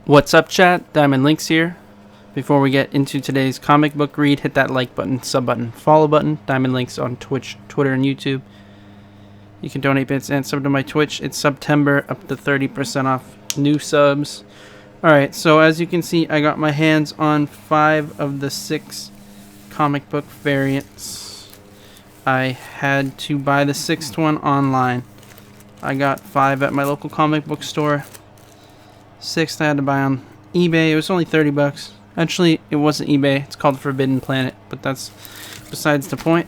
What's up, chat? DiamondLynxx here. Before we get into today's comic book read, hit that like button, sub button, follow button. DiamondLynxx on Twitch, Twitter, and YouTube. You can donate bits and sub to my Twitch. It's September, up to 30% off new subs. Alright, so as you can see, I got my hands on 5 of the 6 comic book variants. I had to buy the 6th one online. I got 5 at my local comic book store. 6th I had to buy on eBay. It was only 30 bucks. Actually, it wasn't eBay. It's called Forbidden Planet, but that's besides the point.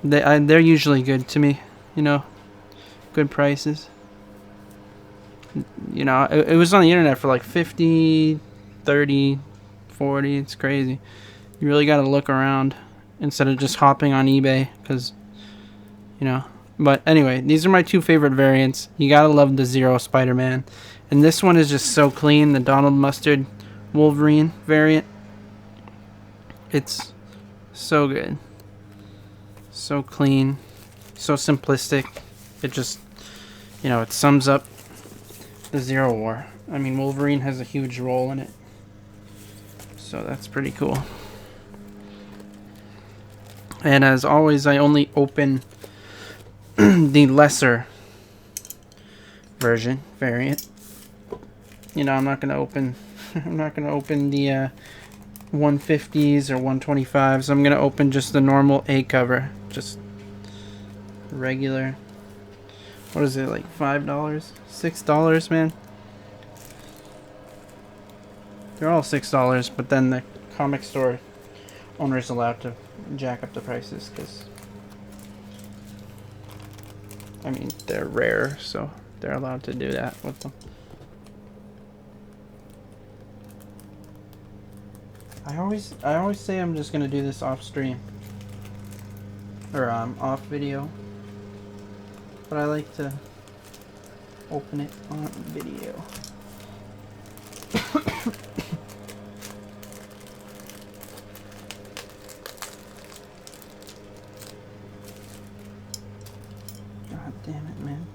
They're usually good to me, you know, good prices. You know, it was on the internet for like 50, 30, 40. It's crazy. You really got to look around instead of just hopping on eBay because, you know. But anyway, these are my 2 favorite variants. You got to love the Zero Spider-Man. And this one is just so clean, the Donald Mustard Wolverine variant. It's so good. So clean. So simplistic. It just, you know, it sums up the Zero War. I mean, Wolverine has a huge role in it. So that's pretty cool. And as always, I only open the lesser variant. You know, I'm not gonna open the 150s or 125s. I'm gonna open just the normal A cover, just regular. What is it, like $5, $6, man? They're all $6, but then the comic store owner is allowed to jack up the prices because, I mean, they're rare, so they're allowed to do that with them. I always say I'm just gonna do this off stream or off video, but I like to open it on video. God damn it, man.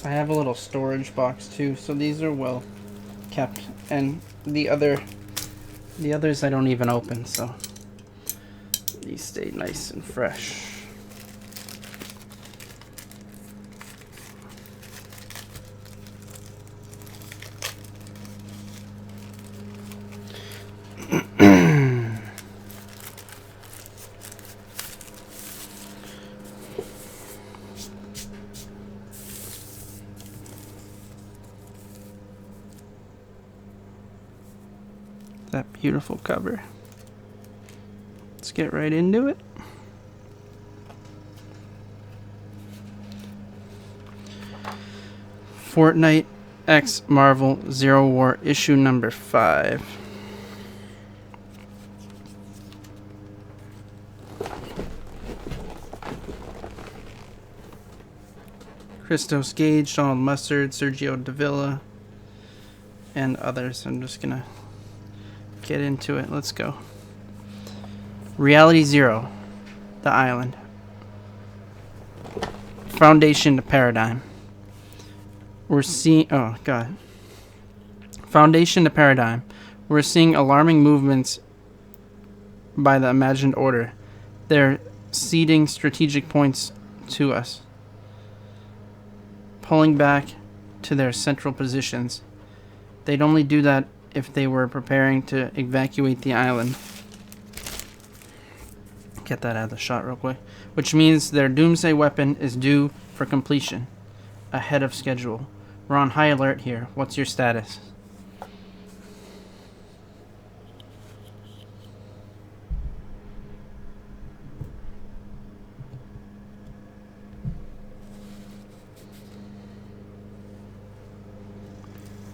I have a little storage box too, so these are well kept, and the others I don't even open, so these stay nice and fresh. That beautiful cover. Let's get right into it. Fortnite X Marvel Zero War issue number 5. Christos Gage, Donald Mustard, Sergio Davila, and others. I'm just gonna get into it. Let's go. Reality Zero, the island. Foundation to Paradigm. We're seeing... Oh, God. Foundation to Paradigm. We're seeing alarming movements by the imagined order. They're ceding strategic points to us, pulling back to their central positions. They'd only do that if they were preparing to evacuate the island. Get that out of the shot real quick. Which means their doomsday weapon is due for completion, ahead of schedule. We're on high alert here. What's your status?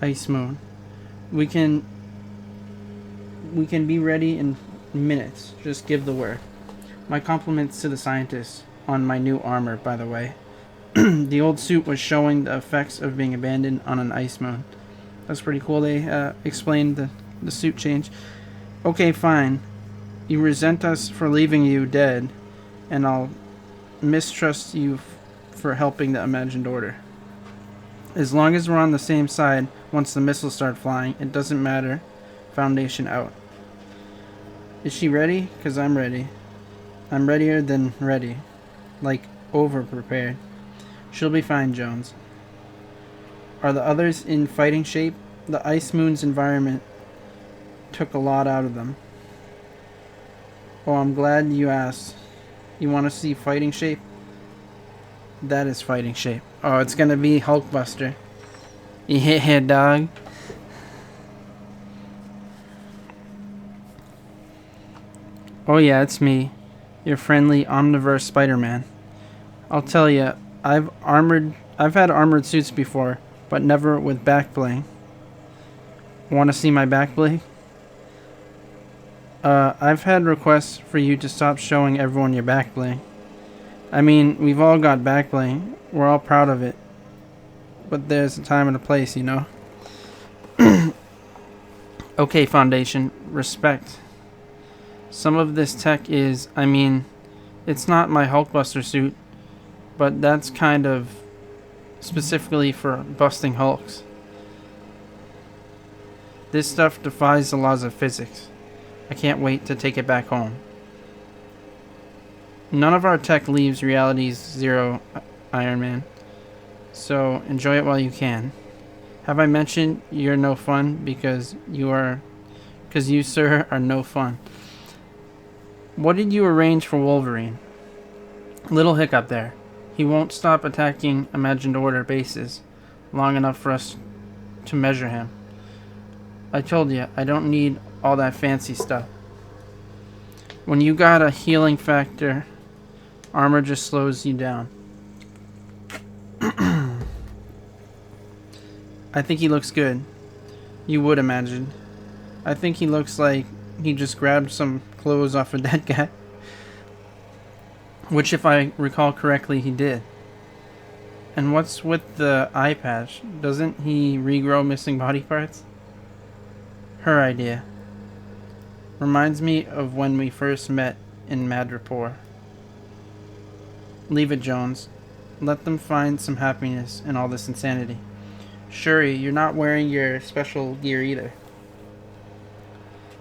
Ice Moon. We can be ready in minutes. Just give the word. My compliments to the scientists on my new armor, by the way. The old suit was showing the effects of being abandoned on an ice moon. That's pretty cool. They explained the suit change. Okay, fine. You resent us for leaving you dead, and I'll mistrust you for helping the imagined order. As long as we're on the same side once the missiles start flying, it doesn't matter. Foundation out. Is she ready? 'Cause I'm ready. I'm readier than ready. Like, over-prepared. She'll be fine, Jones. Are the others in fighting shape? The ice moon's environment took a lot out of them. Oh, I'm glad you asked. You want to see fighting shape? That is fighting shape. Oh, it's gonna be Hulkbuster. Yeah, dog. Oh yeah, it's me. Your friendly Omniverse Spider-Man. I'll tell ya, I've had armored suits before, but never with back bling. Want to see my back bling? I've had requests for you to stop showing everyone your back bling. I mean, we've all got back bling. We're all proud of it. But there's a time and a place, you know? Okay, Foundation. Respect. Some of this tech is, I mean, it's not my Hulkbuster suit, but that's kind of specifically for busting Hulks. This stuff defies the laws of physics. I can't wait to take it back home. None of our tech leaves reality's zero, Iron Man. So enjoy it while you can. Have I mentioned you're no fun because you, sir, are no fun? What did you arrange for Wolverine? Little hiccup there. He won't stop attacking Imagined Order bases long enough for us to measure him. I told you, I don't need all that fancy stuff. When you got a healing factor, armor just slows you down. I think he looks good. You would imagine. I think he looks like he just grabbed some clothes off of that guy. Which, if I recall correctly, he did. And what's with the eye patch? Doesn't he regrow missing body parts? Her idea. Reminds me of when we first met in Madripoor. Leave it, Jones. Let them find some happiness in all this insanity. Shuri, you're not wearing your special gear either.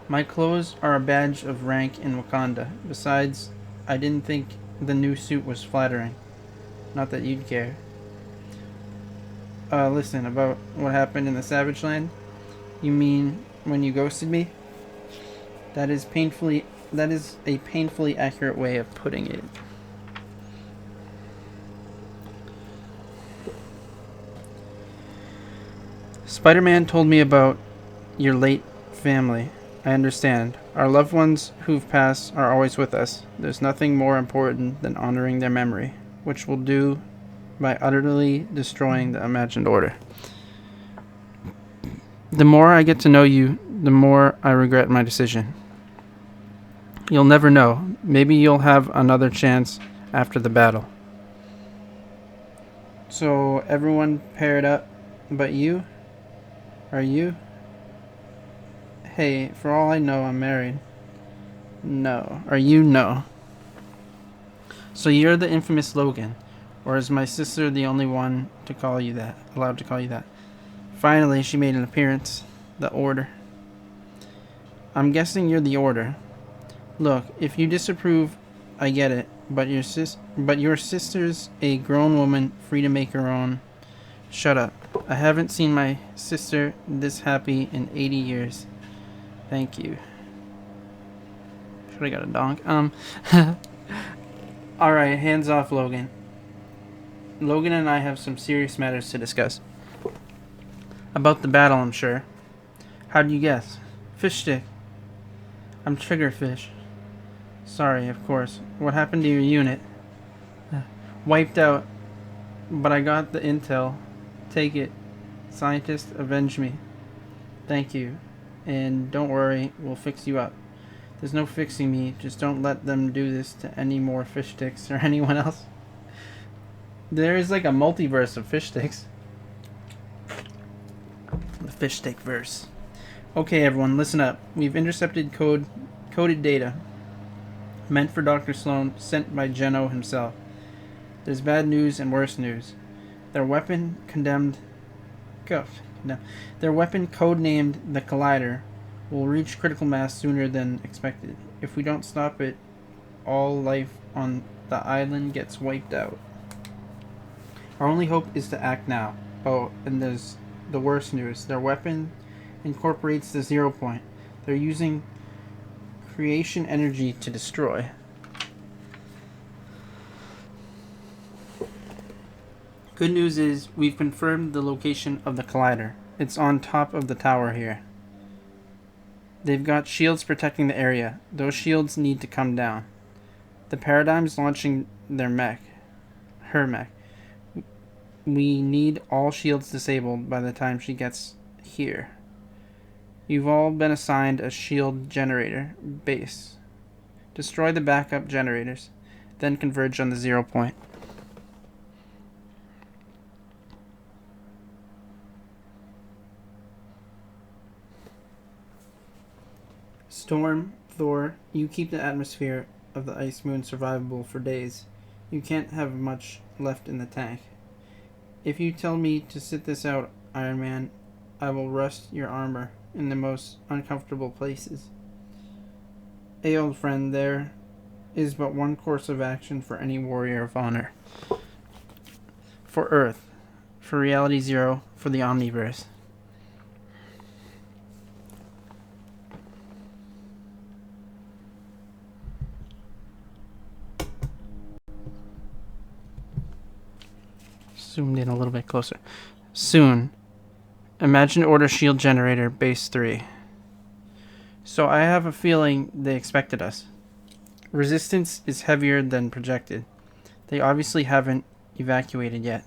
My clothes are a badge of rank in Wakanda. Besides, I didn't think the new suit was flattering. Not that you'd care. Listen, about what happened in the Savage Land? You mean when you ghosted me? That is a painfully accurate way of putting it. Spider-Man told me about your late family. I understand. Our loved ones who've passed are always with us. There's nothing more important than honoring their memory, which we'll do by utterly destroying the Imagined Order. The more I get to know you, the more I regret my decision. You'll never know. Maybe you'll have another chance after the battle. So everyone paired up but you? Are you? Hey, for all I know, I'm married. No. Are you? No. So you're the infamous Logan. Or is my sister the only one to call you that? Allowed to call you that? Finally, she made an appearance. The Order. I'm guessing you're the Order. Look, if you disapprove, I get it. But your sister's a grown woman, free to make her own. Shut up. I haven't seen my sister this happy in 80 years. Thank you. Should I got a donk? Alright, hands off, Logan. Logan and I have some serious matters to discuss. About the battle, I'm sure. How'd you guess? Fish stick. I'm Triggerfish. Sorry, of course. What happened to your unit? Wiped out. But I got the intel. Take it. Scientist, avenge me. Thank you. And don't worry, we'll fix you up. There's no fixing me. Just don't let them do this to any more fish sticks or anyone else. There is like a multiverse of fish sticks. The fish stick verse. Okay, everyone, listen up. We've intercepted coded data meant for Dr. Sloan, sent by Geno himself. There's bad news and worse news. Their weapon codenamed the Collider will reach critical mass sooner than expected. If we don't stop it, all life on the island gets wiped out. Our only hope is to act now. Oh, and there's the worst news. Their weapon incorporates the 0 point. They're using creation energy to destroy. Good news is we've confirmed the location of the Collider. It's on top of the tower here. They've got shields protecting the area. Those shields need to come down. The Paradigm's launching her mech. We need all shields disabled by the time she gets here. You've all been assigned a shield generator base. Destroy the backup generators, then converge on the 0 point. Storm, Thor, you keep the atmosphere of the ice moon survivable for days. You can't have much left in the tank. If you tell me to sit this out, Iron Man, I will rust your armor in the most uncomfortable places. Hey, old friend, there is but one course of action for any warrior of honor. For Earth. For Reality Zero. For the Omniverse. Zoomed in a little bit closer. Soon. Imagine order shield generator base 3. So I have a feeling they expected us. Resistance is heavier than projected. They obviously haven't evacuated yet.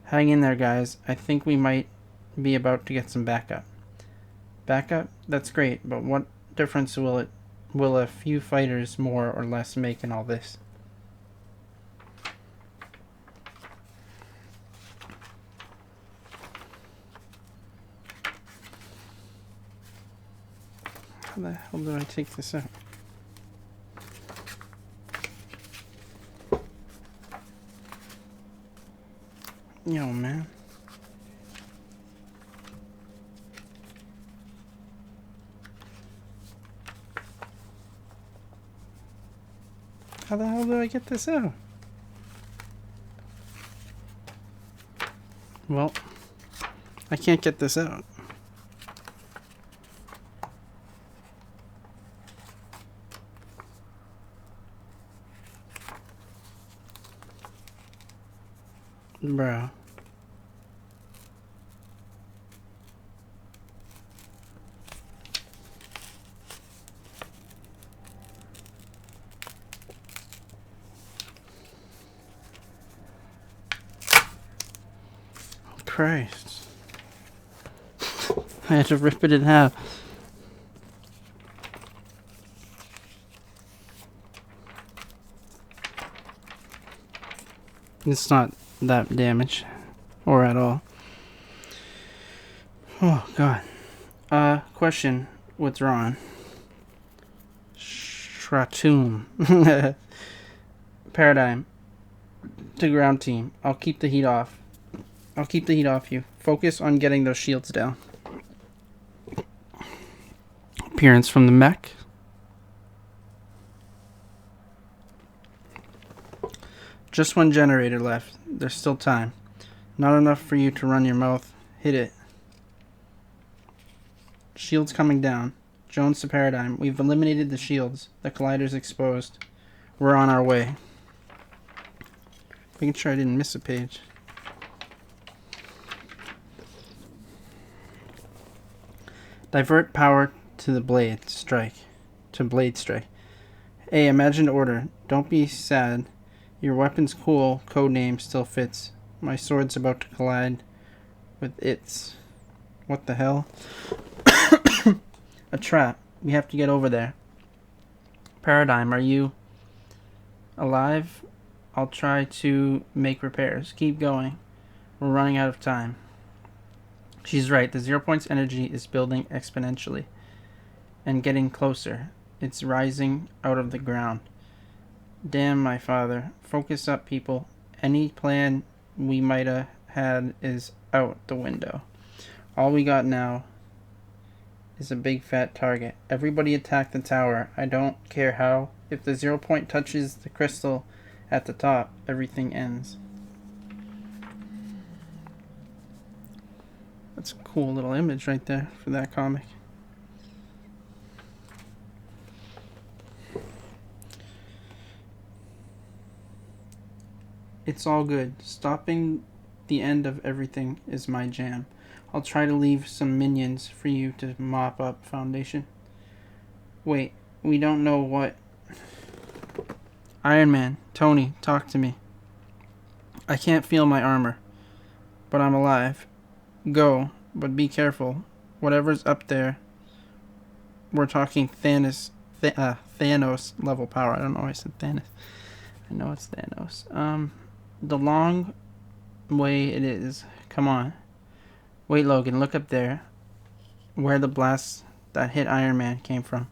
Hang in there, guys. I think we might be about to get some backup. Backup? That's great, but what difference will a few fighters more or less make in all this? How the hell do I take this out? Yo, man. How the hell do I get this out? Well, I can't get this out. Bro. Christ. I had to rip it in half. It's not that damaged. Or at all. Oh, God. Question withdrawn. Stratum. Paradigm. To ground team. I'll keep the heat off you. Focus on getting those shields down. Appearance from the mech. Just one generator left. There's still time. Not enough for you to run your mouth. Hit it. Shields coming down. Jones to Paradigm. We've eliminated the shields. The collider's exposed. We're on our way. Making sure I didn't miss a page. Divert power to the blade strike. Hey, imagined order. Don't be sad. Your weapon's cool. Codename still fits. My sword's about to collide with its. What the hell? A trap. We have to get over there. Paradigm, are you alive? I'll try to make repairs. Keep going. We're running out of time. She's right. The 0 point's energy is building exponentially and getting closer. It's rising out of the ground. Damn, my father. Focus up, people. Any plan we might have had is out the window. All we got now is a big fat target. Everybody attack the tower. I don't care how. If the 0 point touches the crystal at the top, everything ends. That's a cool little image right there for that comic. It's all good. Stopping the end of everything is my jam. I'll try to leave some minions for you to mop up, Foundation. Wait, we don't know what... Iron Man, Tony, talk to me. I can't feel my armor, but I'm alive. Go, but be careful. Whatever's up there, we're talking Thanos level power. I don't know why I said Thanos. I know it's Thanos. The long way it is. Come on. Wait, Logan, look up there. Where the blast that hit Iron Man came from.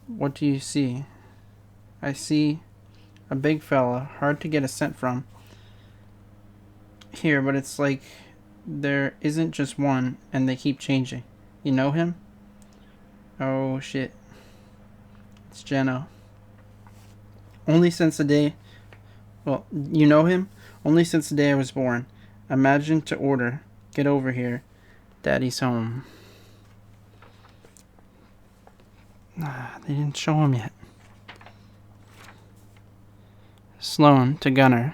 What do you see? I see a big fella, hard to get a scent from. Here, but it's like there isn't just one, and they keep changing. You know him? Oh, shit. It's Geno. Only since the day... Well, you know him? Only since the day I was born. Imagine to order. Get over here. Daddy's home. They didn't show him yet. Sloan to Gunner.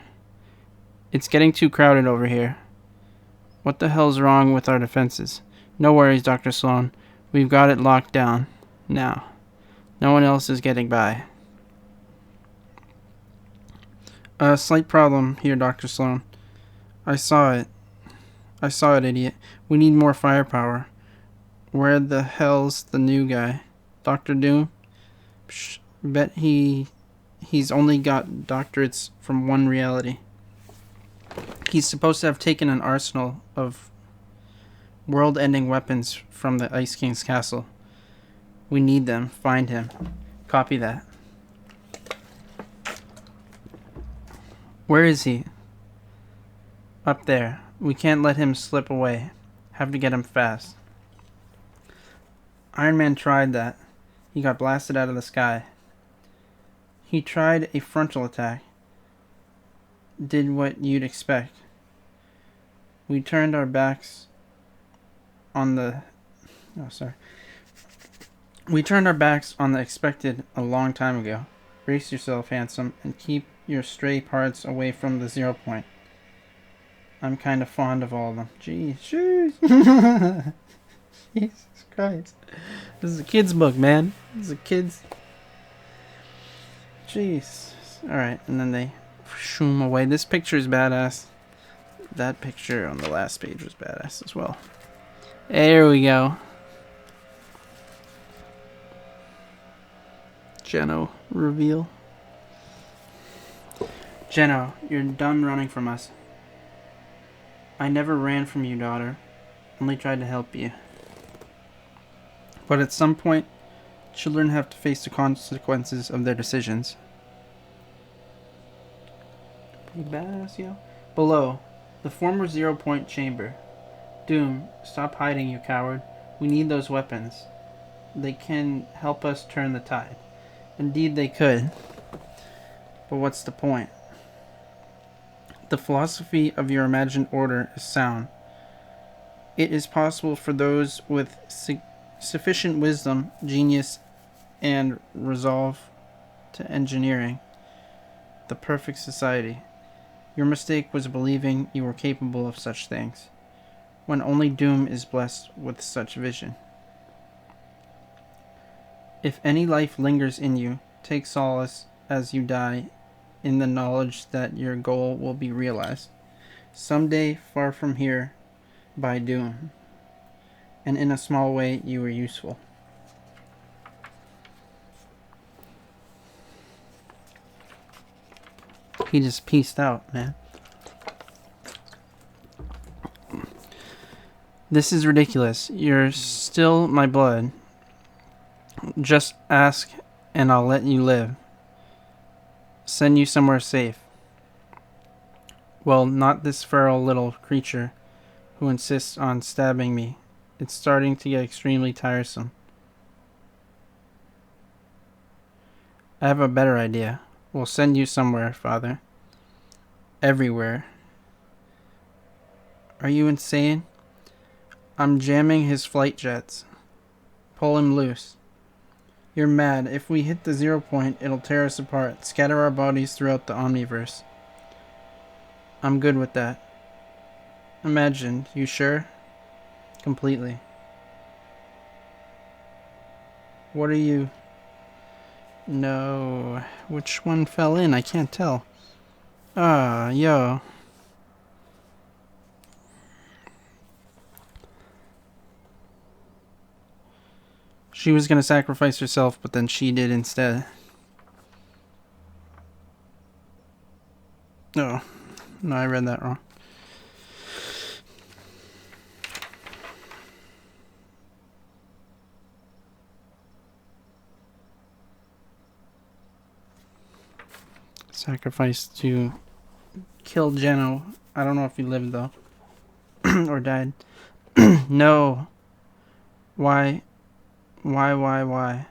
It's getting too crowded over here. What the hell's wrong with our defenses? No worries, Dr. Sloan. We've got it locked down. Now. No one else is getting by. A slight problem here, Dr. Sloan. I saw it, idiot. We need more firepower. Where the hell's the new guy? Dr. Doom? Psh, bet he's only got doctorates from one reality. He's supposed to have taken an arsenal of world-ending weapons from the Ice King's castle. We need them. Find him. Copy that. Where is he? Up there. We can't let him slip away. Have to get him fast. Iron Man tried that. He got blasted out of the sky. He tried a frontal attack. Did what you'd expect. We turned our backs on the... Oh, sorry. We turned our backs on the expected a long time ago. Brace yourself, handsome, and keep your stray parts away from the 0 point. I'm kind of fond of all of them. Jeez. Jesus Christ. This is a kid's book, man. This is a kid's... Jeez. Alright, and then they shoom away. This picture is badass. That picture on the last page was badass as well. There we go. Geno reveal. Geno, you're done running from us. I never ran from you, daughter. Only tried to help you. But at some point, children have to face the consequences of their decisions. Pretty badass, yo. Below, the former 0 point chamber. Doom, stop hiding, you coward. We need those weapons. They can help us turn the tide. Indeed they could. But what's the point? The philosophy of your imagined order is sound. It is possible for those with sufficient wisdom, genius, and resolve to engineering the perfect society. Your mistake was believing you were capable of such things, when only Doom is blessed with such vision. If any life lingers in you, take solace as you die in the knowledge that your goal will be realized someday far from here by Doom. and in a small way, you were useful. He just peaced out, man. This is ridiculous. You're still my blood. Just ask and I'll let you live. Send you somewhere safe. Well, not this feral little creature who insists on stabbing me. It's starting to get extremely tiresome. I have a better idea. We'll send you somewhere, Father. Everywhere. Are you insane? I'm jamming his flight jets. Pull him loose. You're mad. If we hit the 0 point, it'll tear us apart, scatter our bodies throughout the Omniverse. I'm good with that. Imagined. You sure? Completely. What are you... No. Which one fell in? I can't tell. Ah, yo. She was gonna sacrifice herself, but then she did instead. No. No, I read that wrong. Sacrifice to kill Geno. I don't know if he lived, though. Or died. No. Why? Why?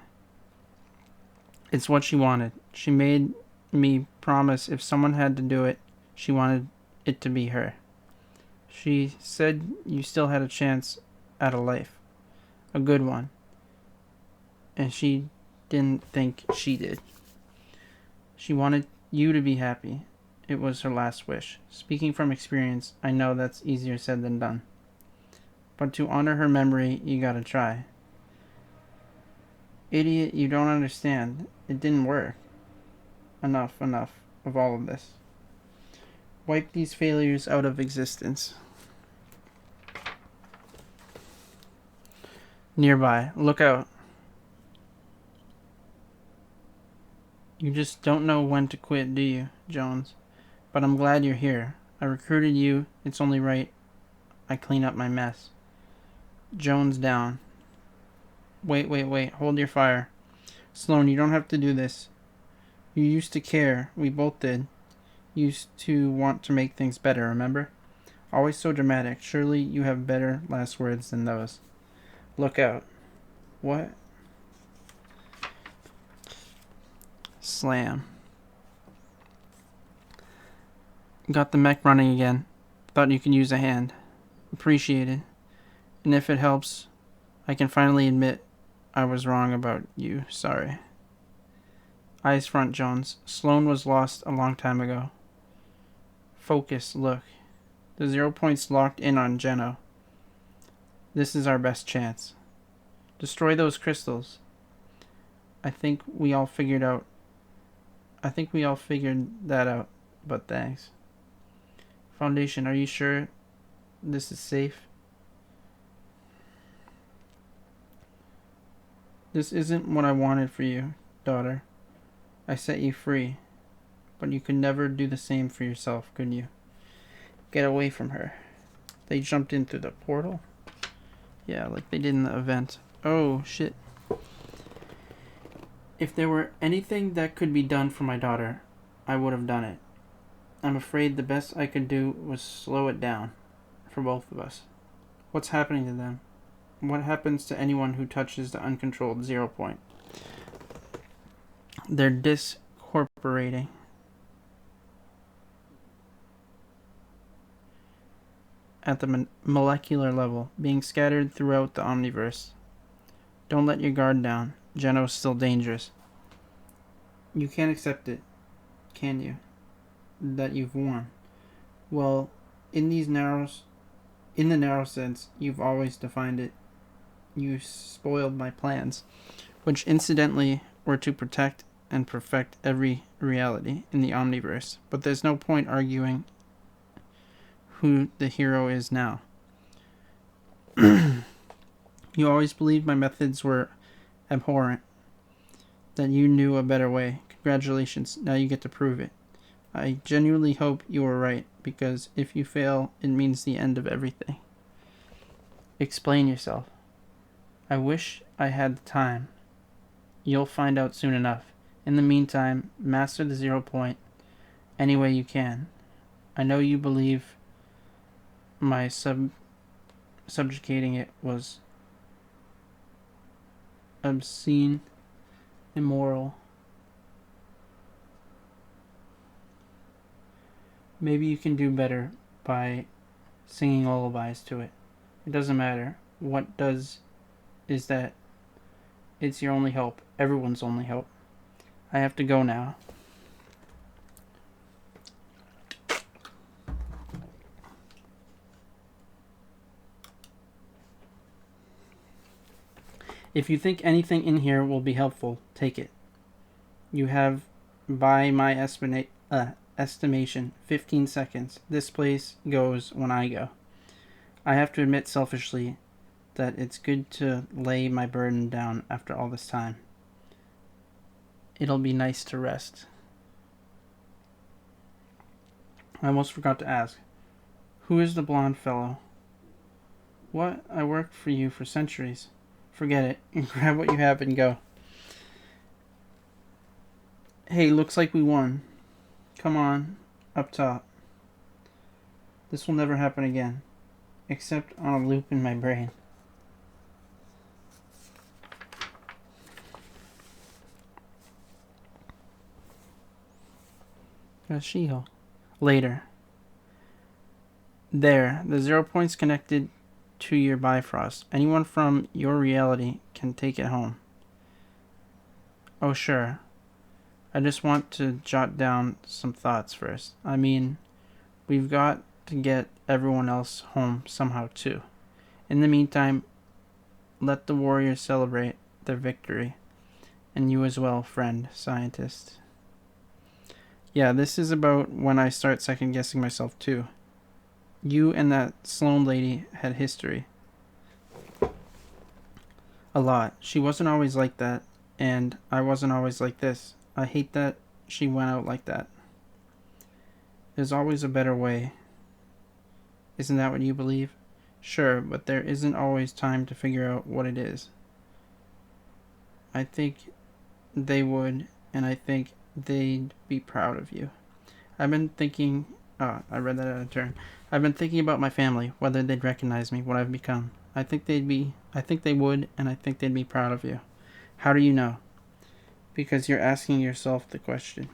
It's what she wanted. She made me promise if someone had to do it, she wanted it to be her. She said you still had a chance at a life. A good one. And she didn't think she did. She wanted you to be happy. It was her last wish. Speaking from experience, I know that's easier said than done. But to honor her memory, you gotta try. Idiot, you don't understand. It didn't work. Enough of all of this. Wipe these failures out of existence. Nearby. Look out. You just don't know when to quit, do you, Jones? But I'm glad you're here. I recruited you. It's only right I clean up my mess. Jones down. Wait. Hold your fire. Sloan, you don't have to do this. You used to care. We both did. Used to want to make things better, remember? Always so dramatic. Surely you have better last words than those. Look out. What? Slam. Got the mech running again. Thought you could use a hand. Appreciated. And if it helps, I can finally admit I was wrong about you. Sorry. Eyes front, Jones. Sloan was lost a long time ago. Focus, look. The 0 point's locked in on Geno. This is our best chance. Destroy those crystals. I think we all figured that out, but thanks. Foundation, are you sure this is safe? This isn't what I wanted for you, daughter. I set you free, but you could never do the same for yourself, could you? Get away from her. They jumped in through the portal? Yeah, like they did in the event. Oh, shit. If there were anything that could be done for my daughter, I would have done it. I'm afraid the best I could do was slow it down for both of us. What's happening to them? What happens to anyone who touches the uncontrolled 0 point? They're discorporating. At the molecular level, being scattered throughout the Omniverse. Don't let your guard down. Geno's still dangerous. You can't accept it, can you? That you've won. Well, in the narrow sense, you've always defined it. You spoiled my plans, which incidentally were to protect and perfect every reality in the Omniverse. But there's no point arguing who the hero is now. You always believed my methods were abhorrent, that you knew a better way. Congratulations, now you get to prove it. I genuinely hope you were right, because if you fail, it means the end of everything. Explain yourself. I wish I had the time. You'll find out soon enough. In the meantime, master the 0 point any way you can. I know you believe my subjugating it was obscene, immoral. Maybe you can do better by singing lullabies to it. It doesn't matter. What does is that it's your only hope. Everyone's only hope. I have to go now. If you think anything in here will be helpful, take it. You have, by my estimation, 15 seconds. This place goes when I go. I have to admit selfishly that it's good to lay my burden down after all this time. It'll be nice to rest. I almost forgot to ask. Who is the blonde fellow? What? I worked for you for centuries. Forget it. Grab what you have and go. Hey, looks like we won. Come on, up top. This will never happen again. Except on a loop in my brain. She-Hulk. Later. There, the 0 point's connected to your Bifrost. Anyone from your reality can take it home. Oh, sure. I just want to jot down some thoughts first. I mean, we've got to get everyone else home somehow, too. In the meantime, let the warriors celebrate their victory. And you as well, friend scientist. Yeah, this is about when I start second-guessing myself, too. You and that Sloane lady had history. A lot. She wasn't always like that, and I wasn't always like this. I hate that she went out like that. There's always a better way. Isn't that what you believe? Sure, but there isn't always time to figure out what it is. I think they would, and I think they'd be proud of you. I've been thinking... Oh, I read that out of turn. I've been thinking about my family, whether they'd recognize me, what I've become. I think they would, and I think they'd be proud of you. How do you know? Because you're asking yourself the question.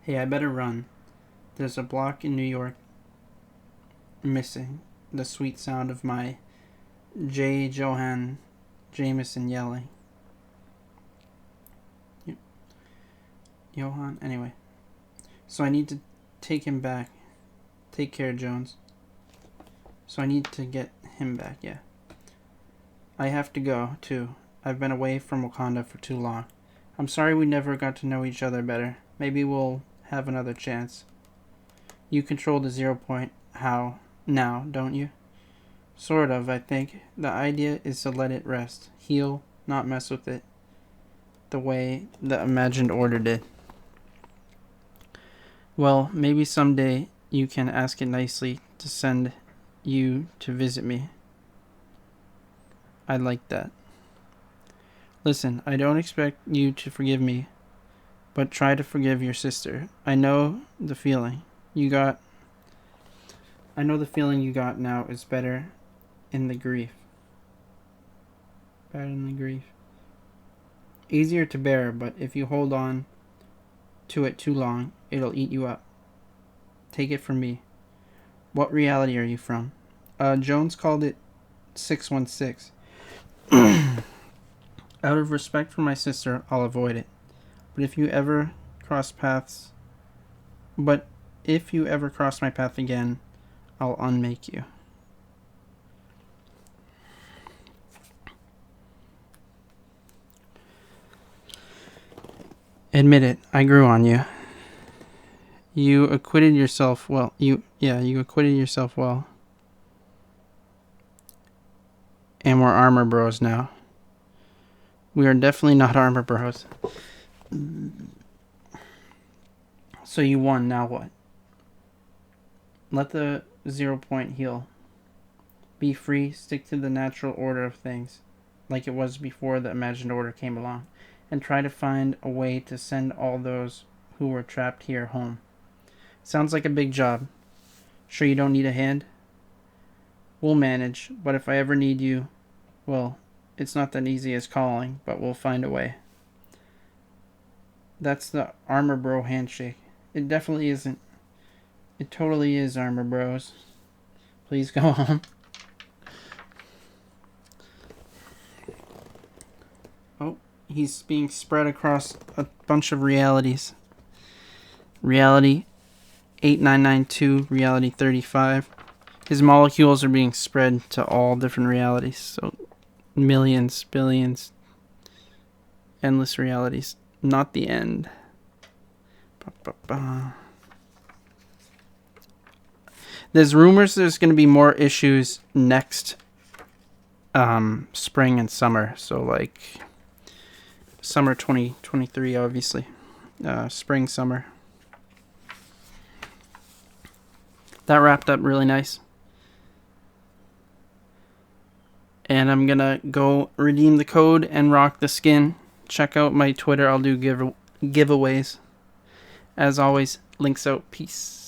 Hey, I better run. There's a block in New York missing. The sweet sound of my J. Johann Jameson yelling. Johann? Anyway. So I need to take him back. Take care, Jones. So I need to get him back, yeah. I have to go, too. I've been away from Wakanda for too long. I'm sorry we never got to know each other better. Maybe we'll have another chance. You control the 0 point now, don't you? Sort of, I think. The idea is to let it rest. Heal, not mess with it. The way the imagined order did. Well, maybe someday you can ask it nicely to send you to visit me. I'd like that. Listen, I don't expect you to forgive me, but try to forgive your sister. I know the feeling you got now is better in the grief. Better in the grief. Easier to bear, but if you hold on to it too long, it'll eat you up. Take it from me. What reality are you from? Jones called it 616. Out of respect for my sister, I'll avoid it. But if you ever cross my path again, I'll unmake you. Admit it, I grew on you. You acquitted yourself well. You acquitted yourself well. And we're armor bros now. We are definitely not armor bros. So you won, now what? Let the 0 point heal. Be free, stick to the natural order of things, like it was before the imagined order came along, and try to find a way to send all those who were trapped here home. Sounds like a big job. Sure you don't need a hand? We'll manage, but if I ever need you, well, it's not that easy as calling, but we'll find a way. That's the Armor Bro handshake. It definitely isn't. It totally is, Armor Bros. Please go home. Oh, he's being spread across a bunch of realities. Reality 8992, reality 35. His molecules are being spread to all different realities. So millions, billions, endless realities. Not the end. There's rumors there's going to be more issues next spring and summer. So like summer 2023, obviously. Spring, summer. That wrapped up really nice. And I'm going to go redeem the code and rock the skin. Check out my Twitter. I'll do giveaways. As always, links out. Peace.